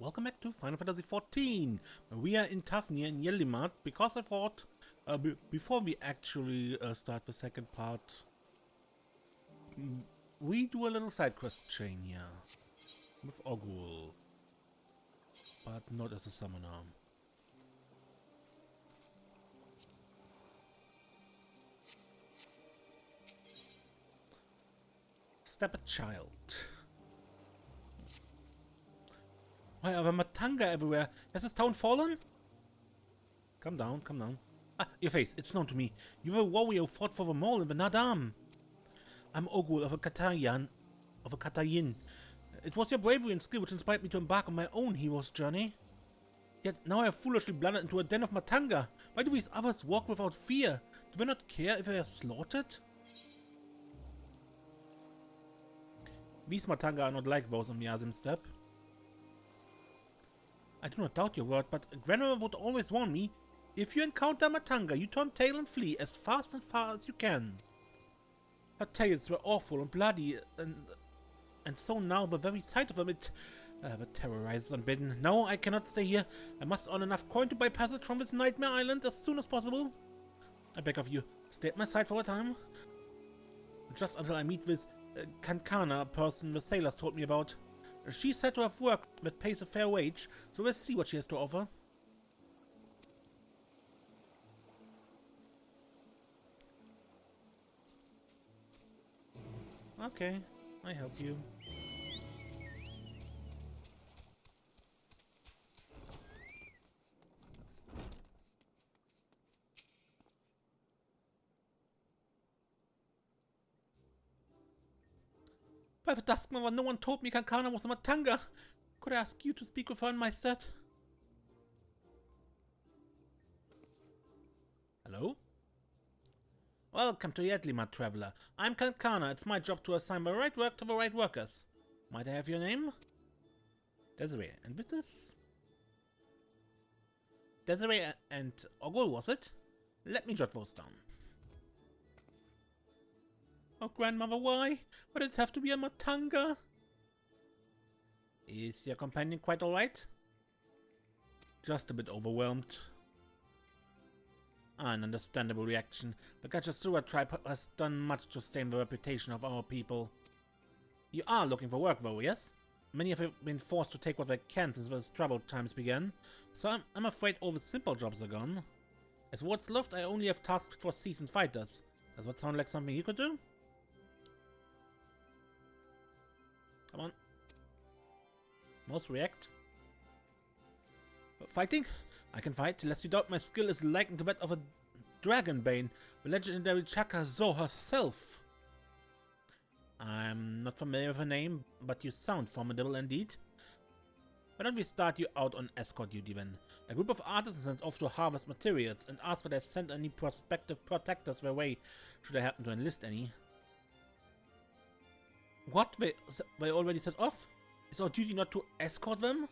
welcome back to Final Fantasy XIV. We are in Thavnair in Yelimat because I thought, before we actually start the second part, we do a little side quest chain here with Ogul, but not as a summoner. Step a child. Why are there Matanga everywhere? Has this town fallen? Come down, come down. Ah, your face, it's known to me. You were a warrior who fought for the mole in the Nadam. I'm Ogul of a Katayin. It was your bravery and skill which inspired me to embark on my own hero's journey. Yet now I have foolishly blundered into a den of Matanga. Why do these others walk without fear? Do they not care if they are slaughtered? These Matanga are not like those on the Azim Steppe. I do not doubt your word, but Grandma would always warn me, if you encounter Matanga, you turn tail and flee as fast and far as you can. Her tales were awful and bloody, and so now the very sight of them, it terrorizes unbidden. No, I cannot stay here. I must earn enough coin to buy passage from this nightmare island as soon as possible. I beg of you, stay at my side for a time. Just until I meet this Kankana person the sailors told me about. She's said to have work that pays a fair wage, so let's see what she has to offer. Okay, I help you. By the Duskmother, no one told me Kankana was a Matanga. Could I ask you to speak with her in my stead? Hello? Welcome to Yelimat, traveler. I'm Kankana. It's my job to assign the right work to the right workers. Might I have your name? Desiree. And with this? Desiree and Ogul, was it? Let me jot those down. Oh, grandmother, why? Why did it have to be a Matanga? Is your companion quite alright? Just a bit overwhelmed. An understandable reaction. The Arkasodara tribe has done much to stain the reputation of our people. You are looking for work, though, yes? Many have been forced to take what they can since those troubled times began, so I'm afraid all the simple jobs are gone. As for what's left, I only have tasks for seasoned fighters. Does that sound like something you could do? Come on. Most react. Fighting? I can fight, lest you doubt my skill is likened to that of a Dragonbane, the legendary Chaka Zo herself. I'm not familiar with her name, but you sound formidable indeed. Why don't we start you out on escort duty then? A group of artisans sent off to harvest materials and ask that I send any prospective protectors their way, should I happen to enlist any. What? They already set off? Is our duty not to escort them?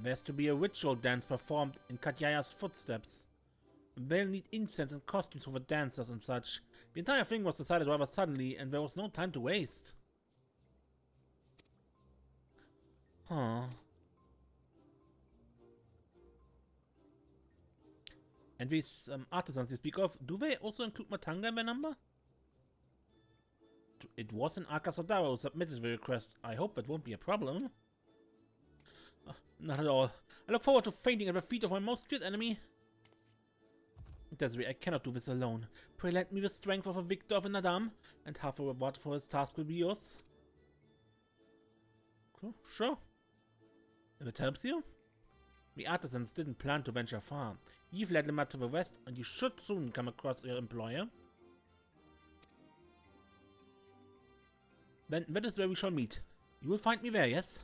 There's to be a ritual dance performed in Katyaya's footsteps. They'll need incense and costumes for the dancers and such. The entire thing was decided rather suddenly, and there was no time to waste. Huh. And these artisans you speak of, do they also include Matanga in their number? It was an Arkasodara who submitted the request. I hope that won't be a problem. Not at all. I look forward to fainting at the feet of my most feared enemy. Desiree, I cannot do this alone. Pray lend me the strength of a victor of Nadam, and half a reward for his task will be yours. Cool. Sure. If it helps you. The artisans didn't plan to venture far. You've led them out to the west, and you should soon come across your employer. Then that is where we shall meet. You will find me there, yes?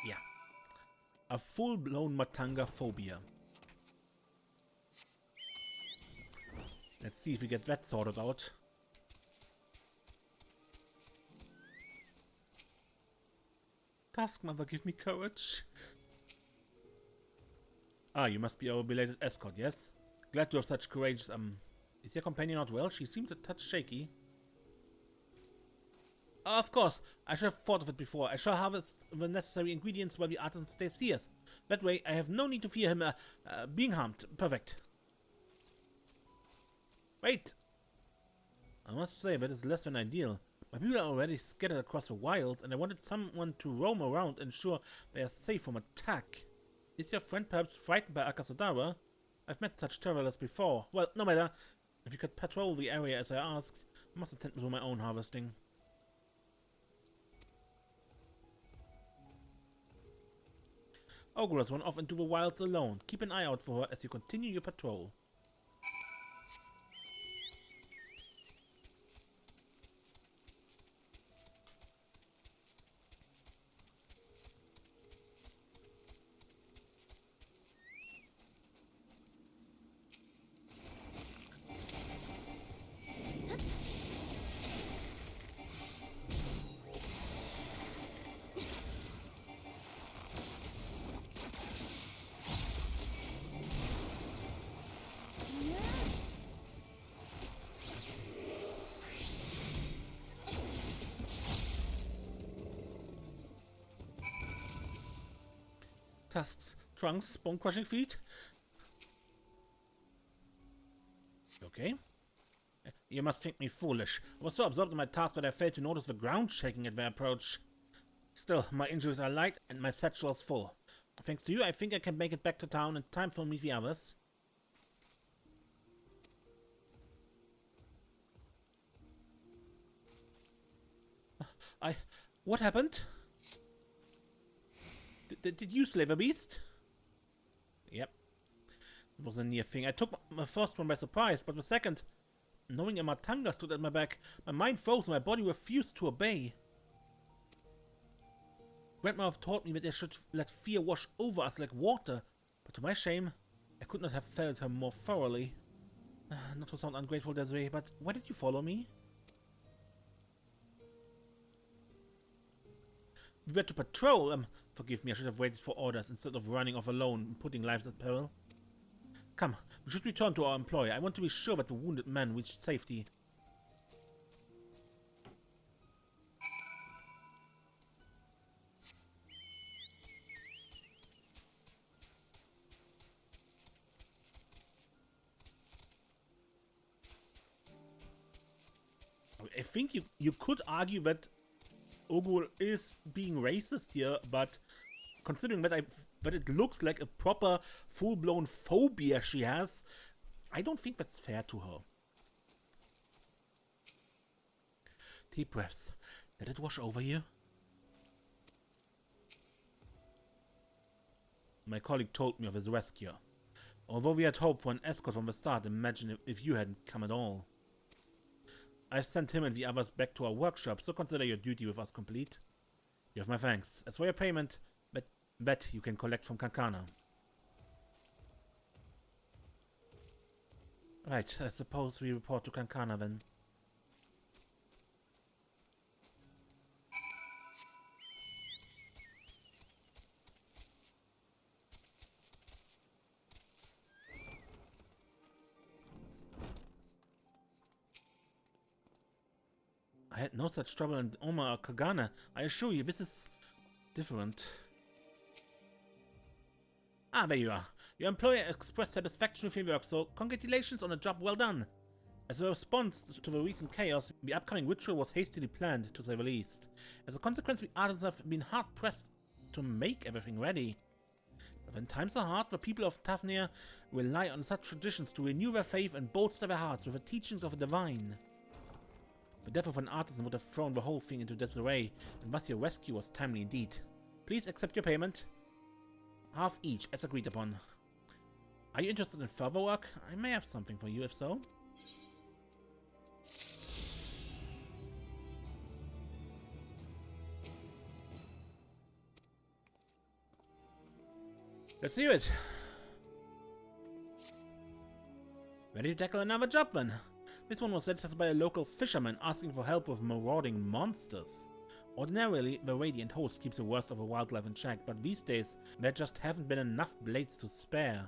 Yeah. A full-blown Matanga phobia. Let's see if we get that sorted out. Taskmother, give me courage. Ah, you must be our belated escort, yes? Glad to have such courage. Is your companion not well? She seems a touch shaky. Of course, I should have thought of it before. I shall harvest the necessary ingredients while the artisan stays here. That way, I have no need to fear him being harmed. Perfect. Wait! I must say, that is less than ideal. My people are already scattered across the wilds, and I wanted someone to roam around and ensure they are safe from attack. Is your friend perhaps frightened by Arkasodara? I've met such travelers before. Well, no matter. If you could patrol the area as I asked, I must attend to my own harvesting. Ogul has run off into the wilds alone. Keep an eye out for her as you continue your patrol. Tusks, trunks, bone-crushing feet. Okay. You must think me foolish. I was so absorbed in my task that I failed to notice the ground shaking at their approach. Still, my injuries are light and my satchel is full. Thanks to you, I think I can make it back to town in time to meet the others. What happened? Did you slay the beast? Yep. It was a near thing. I took my first one by surprise, but the second, knowing a Matanga stood at my back, my mind froze and my body refused to obey. Grandma taught me that I should let fear wash over us like water, but to my shame, I could not have felt her more thoroughly. Not to sound ungrateful, Desiree, but why did you follow me? We were to patrol. Forgive me, I should have waited for orders instead of running off alone and putting lives at peril. Come, we should return to our employer. I want to be sure that the wounded man reached safety. I think you could argue that Ogul is being racist here, but considering that it looks like a proper full-blown phobia she has, I don't think that's fair to her. Deep breaths. Let it wash over you. My colleague told me of his rescue. Although we had hoped for an escort from the start, imagine if you hadn't come at all. I sent him and the others back to our workshop, so consider your duty with us complete. You have my thanks. As for your payment, that you can collect from Kankana. Right, I suppose we report to Kankana then. I had no such trouble in Oma or Kagana. I assure you, this is different. Ah, there you are. Your employer expressed satisfaction with your work, so congratulations on a job well done. As a response to the recent chaos, the upcoming ritual was hastily planned, to say the least. As a consequence, the artisans have been hard-pressed to make everything ready. But when times are hard, the people of Thavnair rely on such traditions to renew their faith and bolster their hearts with the teachings of the divine. The death of an artisan would have thrown the whole thing into disarray, and thus your rescue was timely indeed. Please accept your payment. Half each, as agreed upon. Are you interested in further work? I may have something for you, if so. Let's hear it. Ready to tackle another job then? This one was set by a local fisherman asking for help with marauding monsters. Ordinarily, the Radiant Host keeps the worst of the wildlife in check, but these days there just haven't been enough blades to spare.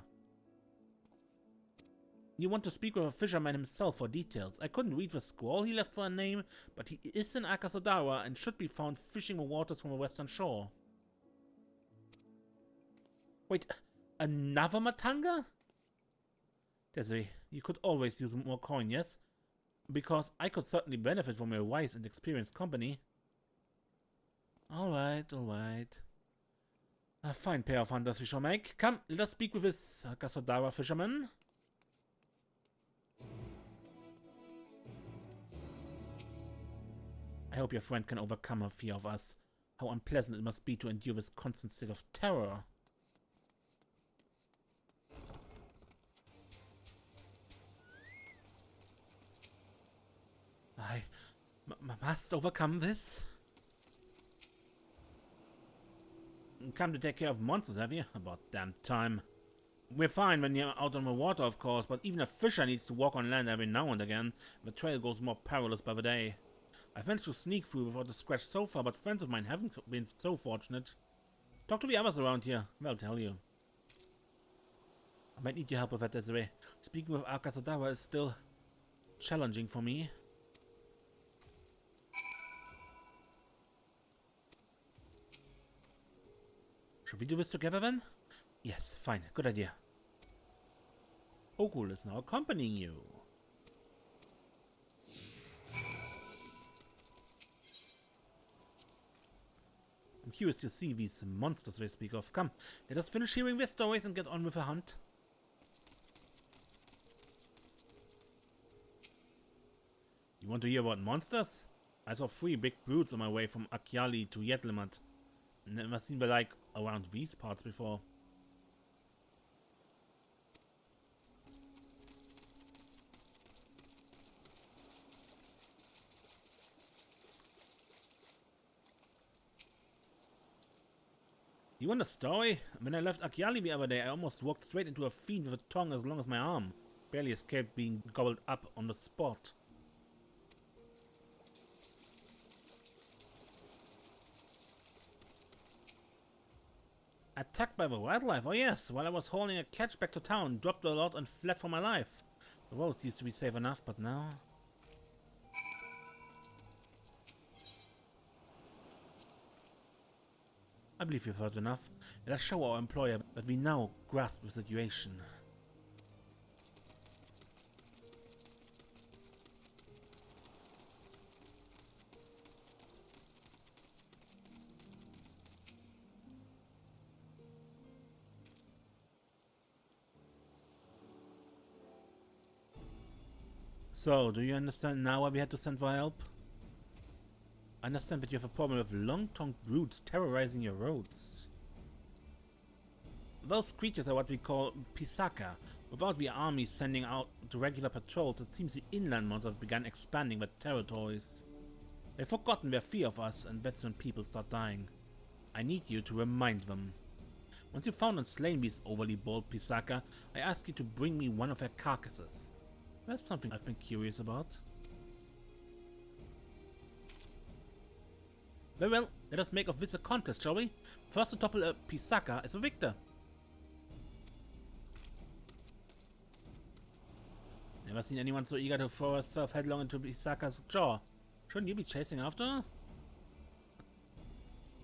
You want to speak with a fisherman himself for details. I couldn't read the scroll he left for a name, but he is in Arkasodara and should be found fishing the waters from the western shore. Wait, another Matanga? Desiree, you could always use more coin, yes? Because I could certainly benefit from your wise and experienced company. Alright, alright. A fine pair of hunters we shall make. Come, let us speak with this Arkasodara fisherman. I hope your friend can overcome her fear of us. How unpleasant it must be to endure this constant state of terror. I must overcome this. Come to take care of monsters, have you? About damn time. We're fine when you're out on the water, of course, but even a fisher needs to walk on land every now and again. The trail grows more perilous by the day. I've managed to sneak through without a scratch so far, but friends of mine haven't been so fortunate. Talk to the others around here. They'll tell you. I might need your help with that, Desiree. Speaking with Arkasodara is still challenging for me. Should we do this together then? Yes, fine. Good idea. Ogul is now accompanying you. I'm curious to see these monsters they speak of. Come, let us finish hearing their stories and get on with the hunt. You want to hear about monsters? I saw 3 big brutes on my way from Akyali to Yetlimat. Never seen the like around these parts before. You want a story? When I left Akyali the other day, I almost walked straight into a fiend with a tongue as long as my arm. Barely escaped being gobbled up on the spot. Attacked by the wildlife? Oh yes, while I was hauling a catch back to town, dropped a lot and fled for my life. The roads used to be safe enough, but now... I believe you've heard enough. Let us show our employer that we now grasp the situation. So, do you understand now why we had to send for help? I understand that you have a problem with long-tongued brutes terrorizing your roads. Those creatures are what we call Pisaka. Without the army sending out the regular patrols, it seems the inland monsters have begun expanding their territories. They've forgotten their fear of us, and that's when people start dying. I need you to remind them. Once you've found and slain these overly bold Pisaka, I ask you to bring me one of their carcasses. That's something I've been curious about. Very well, let us make of this a contest, shall we? First to topple a Pisaka is the victor. Never seen anyone so eager to throw herself headlong into Pisaka's jaw. Shouldn't you be chasing after her?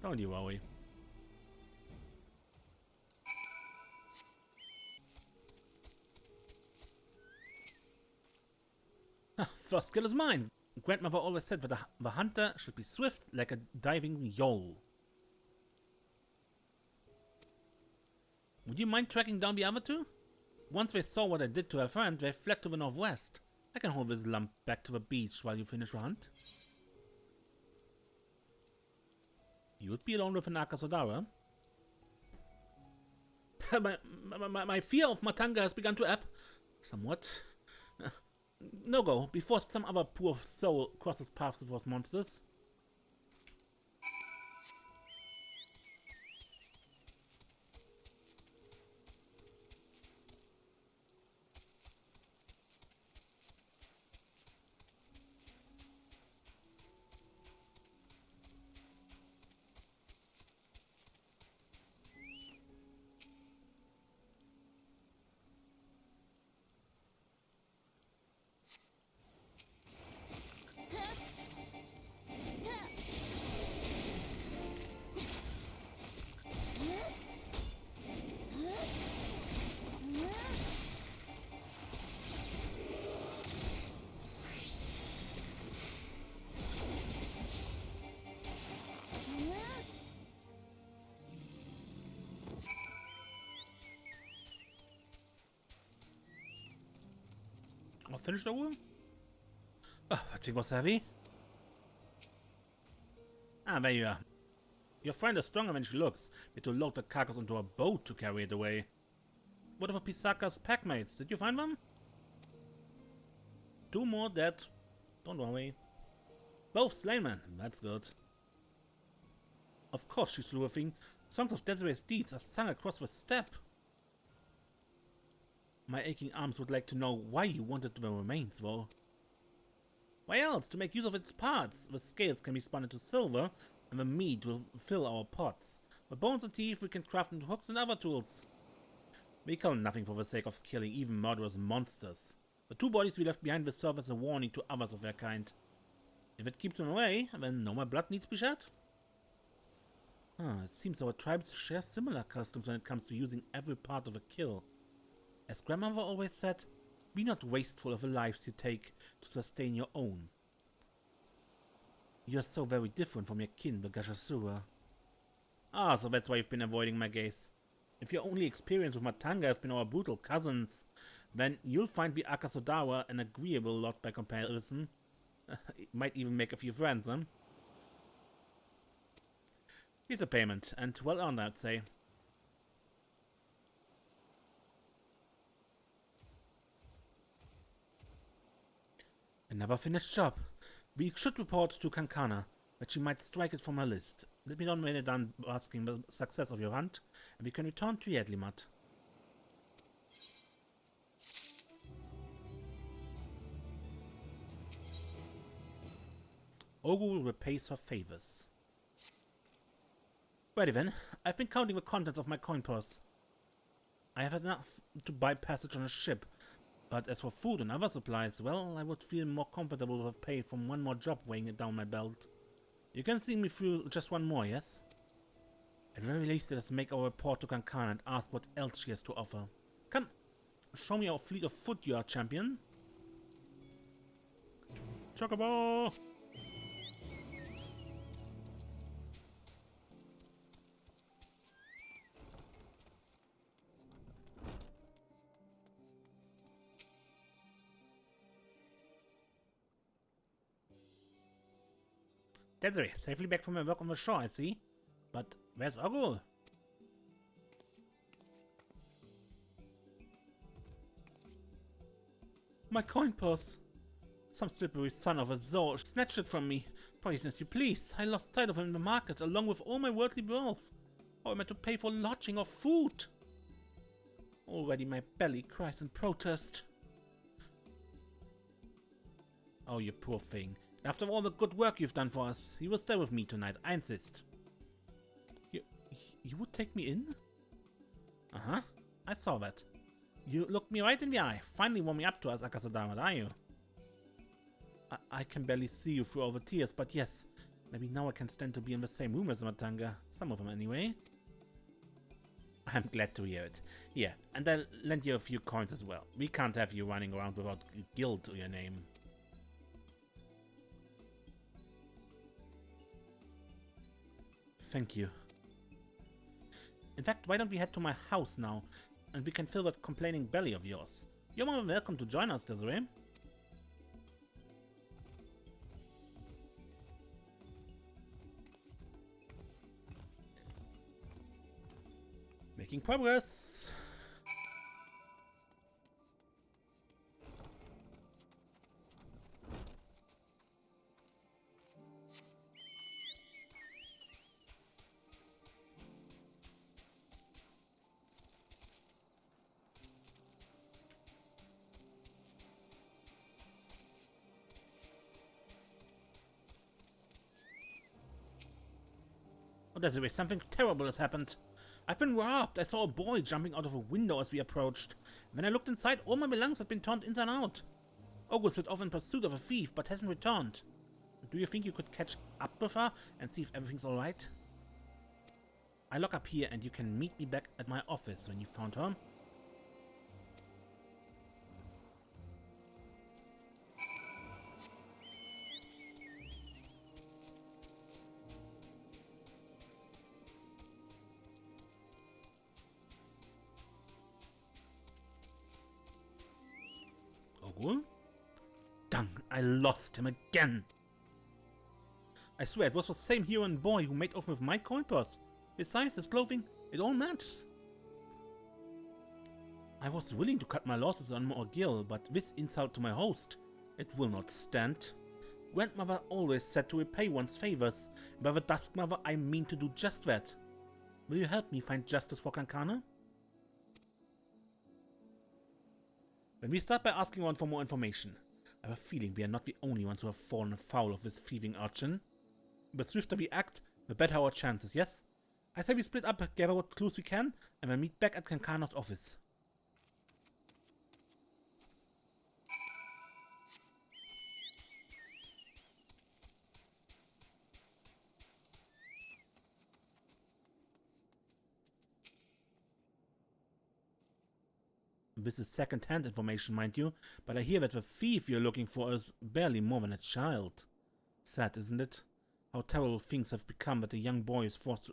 Don't you worry. First kill is mine. Grandmother always said that the hunter should be swift like a diving yole. Would you mind tracking down the other two? Once they saw what I did to her friend, they fled to the northwest. I can hold this lump back to the beach while you finish the hunt. You would be alone with an Arkasodara. my fear of Matanga has begun to ebb. Somewhat. No go, before some other poor soul crosses paths with those monsters. finished, Ogul? Oh, that thing was heavy. Ah, there you are. Your friend is stronger than she looks. We had to load the carcass onto a boat to carry it away. What of Pisaka's packmates? Did you find them? 2 more dead. Don't worry. Both slain, man. That's good. Of course she slew a thing. Songs of Desiree's deeds are sung across the steppe. My aching arms would like to know why you wanted the remains, though. Why else? To make use of its parts. The scales can be spun into silver, and the meat will fill our pots. The bones and teeth we can craft into hooks and other tools. We kill nothing for the sake of killing even murderous monsters. The 2 bodies we left behind will serve as a warning to others of their kind. If it keeps them away, then no more blood needs to be shed. It seems our tribes share similar customs when it comes to using every part of a kill. As grandmother always said, be not wasteful of the lives you take to sustain your own. You are so very different from your kin, the Gashasura. Ah, so that's why you've been avoiding my gaze. If your only experience with Matanga has been our brutal cousins, then you'll find the Arkasodara an agreeable lot by comparison. It might even make a few friends, huh? Here's a payment, and well earned, I'd say. Another finished job. We should report to Kankana, but she might strike it from her list. Let me know when you're done asking the success of your hunt, and we can return to Yedlimat. Ogul repays her favors. Ready then. I've been counting the contents of my coin purse. I have enough to buy passage on a ship, but as for food and other supplies, well, I would feel more comfortable with pay from one more job weighing it down my belt. You can see me through just one more, yes? At very least, let us make our report to Kankana and ask what else she has to offer. Come, show me our fleet of foot, you are champion. Chocobo! Desiree, safely back from her work on the shore, I see. But where's Ogul? My coin purse. Some slippery son of a Zor snatched it from me. Poisonous you please. I lost sight of him in the market, along with all my worldly wealth. How am I to pay for lodging or food? Already my belly cries in protest. Oh, you poor thing. After all the good work you've done for us, you will stay with me tonight, I insist. You would take me in? Uh-huh, I saw that. You looked me right in the eye, finally warming up to us, Arkasodara, are you? I can barely see you through all the tears, but yes, maybe now I can stand to be in the same room as Matanga. Some of them anyway. I'm glad to hear it. Yeah, and I'll lend you a few coins as well. We can't have you running around without guilt to your name. Thank you. In fact, why don't we head to my house now, and we can fill that complaining belly of yours. You're more than welcome to join us, Desiree. Making progress. Oh, Desiree, something terrible has happened. I've been robbed. I saw a boy jumping out of a window as we approached. When I looked inside, all my belongings had been turned inside out. Ogul set off in pursuit of a thief, but hasn't returned. Do you think you could catch up with her and see if everything's alright? I lock up here and you can meet me back at my office when you found her. Ogul? I lost him again. I swear it was the same hero and boy who made off with my coin purse. His size, his clothing, it all matches. I was willing to cut my losses on Ogul, but this insult to my host, it will not stand. Grandmother always said to repay one's favors. By the Dusk Mother, I mean to do just that. Will you help me find justice for Kankana? When we start by asking one for more information, I have a feeling we are not the only ones who have fallen foul of this thieving urchin. The swifter we act, the better our chances, yes? I say we split up, gather what clues we can, and then meet back at Kankana's office. This is second-hand information, mind you, but I hear that the thief you're looking for is barely more than a child. Sad, isn't it? How terrible things have become that a young boy is forced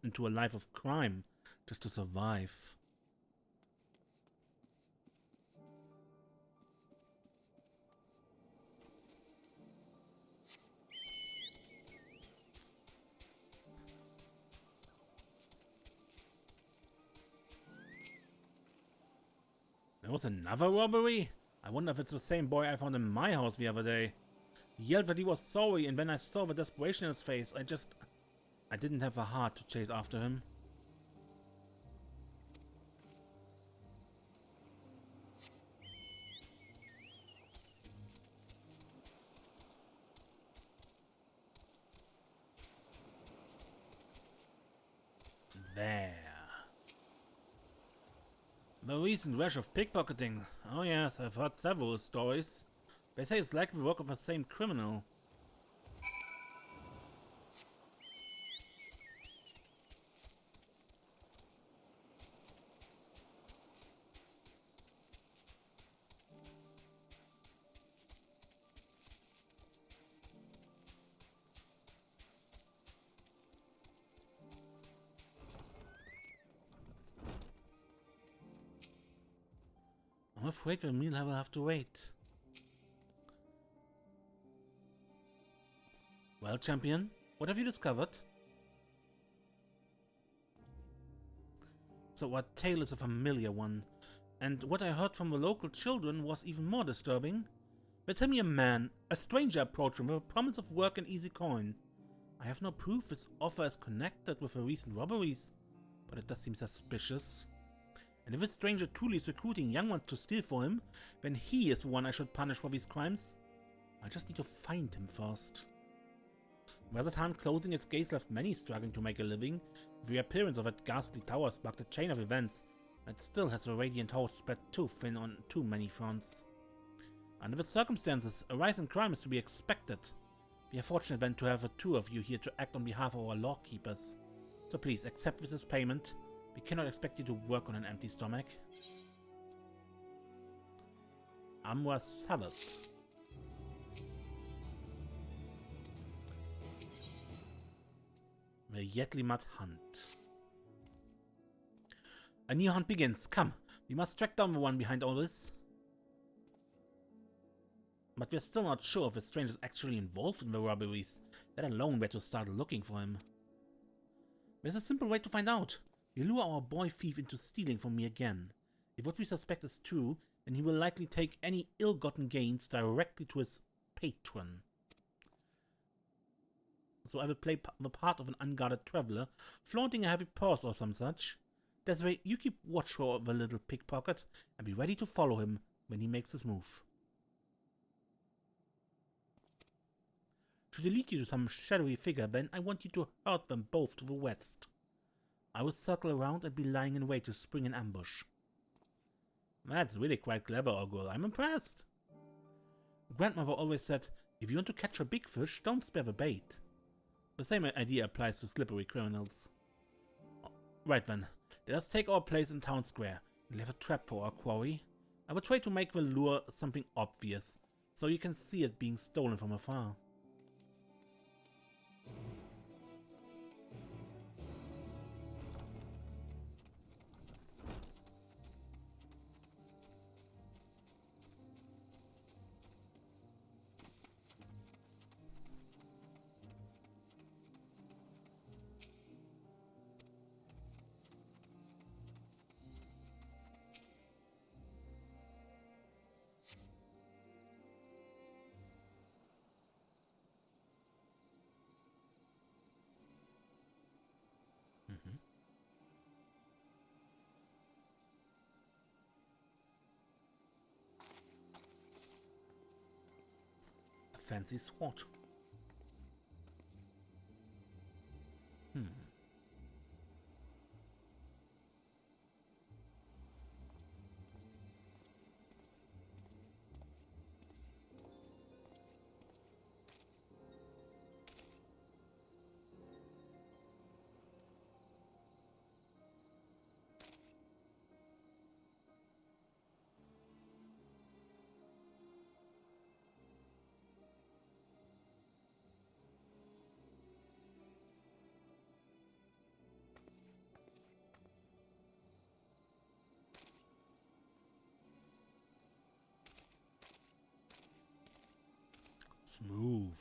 into a life of crime just to survive. There was another robbery? I wonder if it's the same boy I found in my house the other day. He yelled that he was sorry, and when I saw the desperation in his face, I didn't have the heart to chase after him. There. The recent rush of pickpocketing. Oh yes, I've heard several stories. They say it's likely the work of the same criminal. I'm afraid the meal will have to wait. Well, champion, what have you discovered? So our tale is a familiar one, and what I heard from the local children was even more disturbing. They tell me a stranger approached them with a promise of work and easy coin. I have no proof this offer is connected with the recent robberies, but it does seem suspicious. And if this stranger truly is recruiting young ones to steal for him, then he is the one I should punish for these crimes. I just need to find him first. Razatan closing its gates left many struggling to make a living. The appearance of that ghastly tower sparked a chain of events that still has the radiant host spread too thin on too many fronts. Under the circumstances, a rise in crime is to be expected. We are fortunate then to have the two of you here to act on behalf of our lawkeepers. So please accept this as payment. We cannot expect you to work on an empty stomach. Amwa salad. The Yetlimat hunt. A new hunt begins. Come, we must track down the one behind all this. But we're still not sure if the stranger is actually involved in the robberies, let alone where to start looking for him. There's a simple way to find out. We lure our boy thief into stealing from me again. If what we suspect is true, then he will likely take any ill-gotten gains directly to his patron. So I will play the part of an unguarded traveler, flaunting a heavy purse or some such. This way, you keep watch for the little pickpocket, and be ready to follow him when he makes his move. Should he lead you to some shadowy figure, then I want you to herd them both to the west. I will circle around and be lying in wait to spring an ambush. That's really quite clever, Ogul. I'm impressed. Grandmother always said, if you want to catch a big fish, don't spare the bait. The same idea applies to slippery criminals. Right then, let us take our place in town square and leave a trap for our quarry. I will try to make the lure something obvious, so you can see it being stolen from afar. fancy sword. Smooth.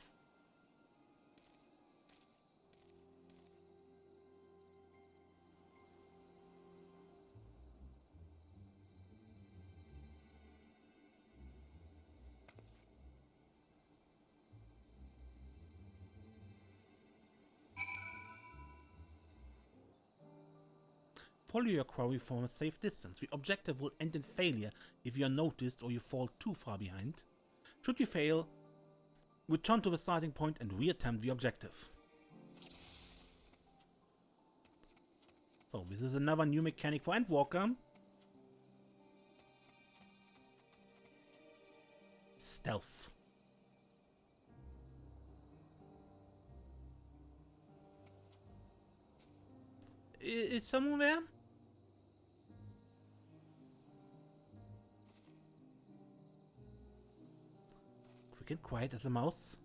Follow your quarry from a safe distance. The objective will end in failure if you are noticed or you fall too far behind. Should you fail, return to the starting point and reattempt the objective. So this is another new mechanic for Endwalker. Stealth. Is someone there? Quick and quiet as a mouse.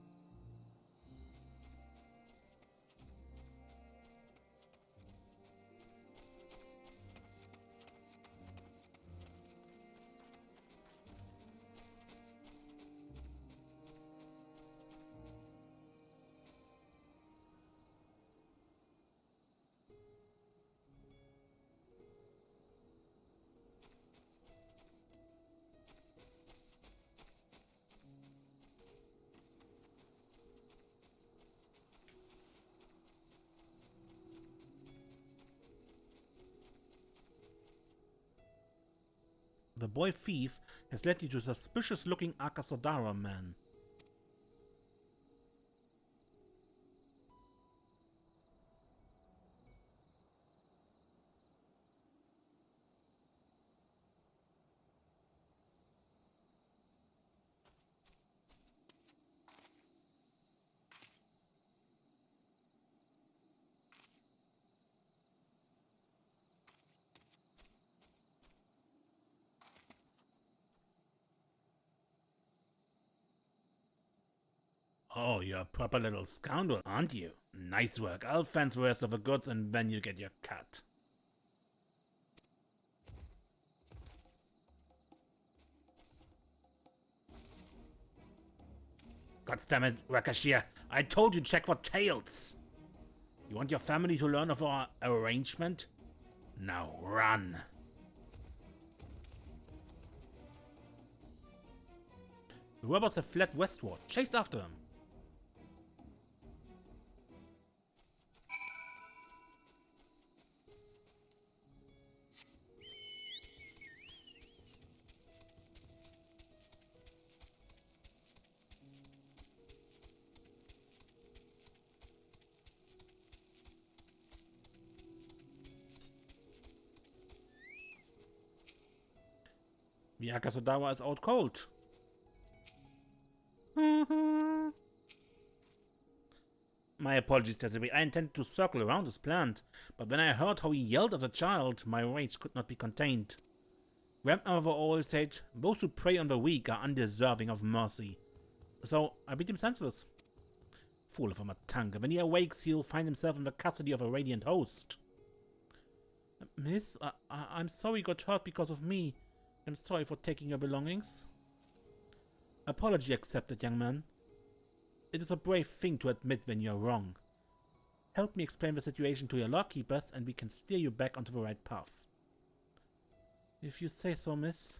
The boy thief has led you to a suspicious-looking Arkasodara man. Oh, you're a proper little scoundrel, aren't you? Nice work. I'll fence the rest of the goods and then you get your cut. God damn it, Rakashir. I told you check for tails. You want your family to learn of our arrangement? Now run. The robots have fled westward. Chase after them. The Arkasodara is out cold. My apologies, Tessabe. I intended to circle around his plant, but when I heard how he yelled at the child, my rage could not be contained. Grandmother always said, those who prey on the weak are undeserving of mercy. So I beat him senseless. Fool of a Matanga. When he awakes, he'll find himself in the custody of a radiant host. Miss, I'm sorry you got hurt because of me. I'm sorry for taking your belongings. Apology accepted, young man. It is a brave thing to admit when you're wrong. Help me explain the situation to your lawkeepers and we can steer you back onto the right path. If you say so, miss.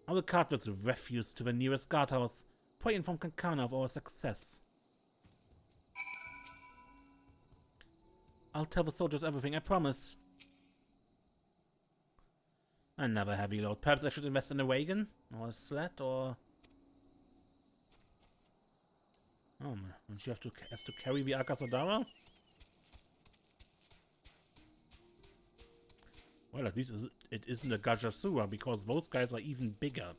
I will cart with the refuse to the nearest guardhouse. Pray inform Kankana of our success. I'll tell the soldiers everything, I promise. Another heavy load. Perhaps I should invest in a wagon? Or a sled, or... Oh man, and she has to carry the Arkasodara? Well, at least it isn't a Gajasura, because those guys are even bigger.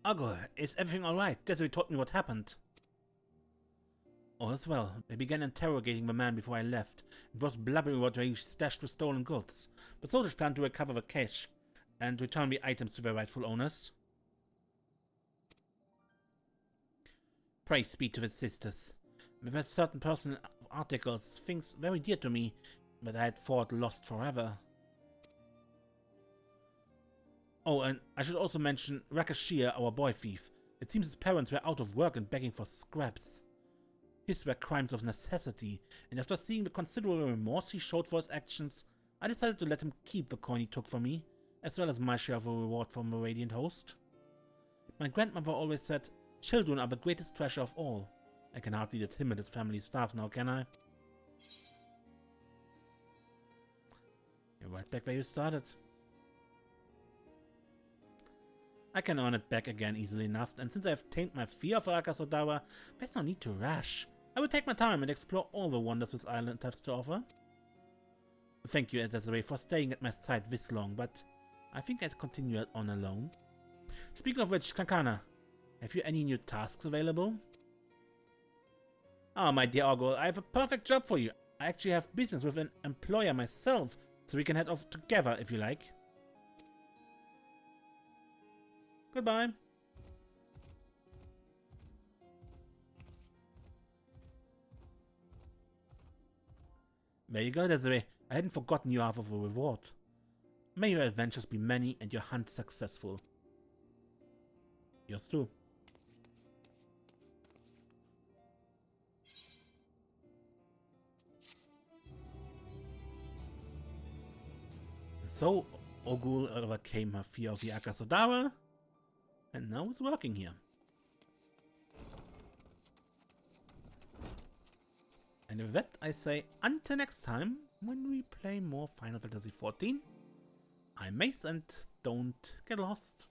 Ogul, is everything alright? Desiree told me what happened. All is well. They began interrogating the man before I left. It was blubbering about where he stashed the stolen goods. The soldiers planned to recover the cash and return the items to their rightful owners. Praise be to the sisters. There were certain personal articles, things very dear to me, that I had thought lost forever. Oh, and I should also mention Rakashir, our boy thief. It seems his parents were out of work and begging for scraps. His were crimes of necessity, and after seeing the considerable remorse he showed for his actions, I decided to let him keep the coin he took from me, as well as my share of the reward from the Radiant Host. My grandmother always said, children are the greatest treasure of all. I can hardly let him and his family starve now, can I? You're right back where you started. I can earn it back again easily enough, and since I have tamed my fear of Arkasodara, there's no need to rush. I will take my time and explore all the wonders this island has to offer. Thank you, Desiree, for staying at my side this long, but I think I'd continue it on alone. Speaking of which, Kankana, have you any new tasks available? Oh, my dear Ogul, I have a perfect job for you. I actually have business with an employer myself, so we can head off together if you like. Goodbye. There you go, Desiree. I hadn't forgotten you half of the reward. May your adventures be many and your hunt successful. Yours too. So, Ogul overcame her fear of the Arkasodara, and now is working here. And with that, I say until next time, when we play more Final Fantasy XIV. I'm Mace, and don't get lost.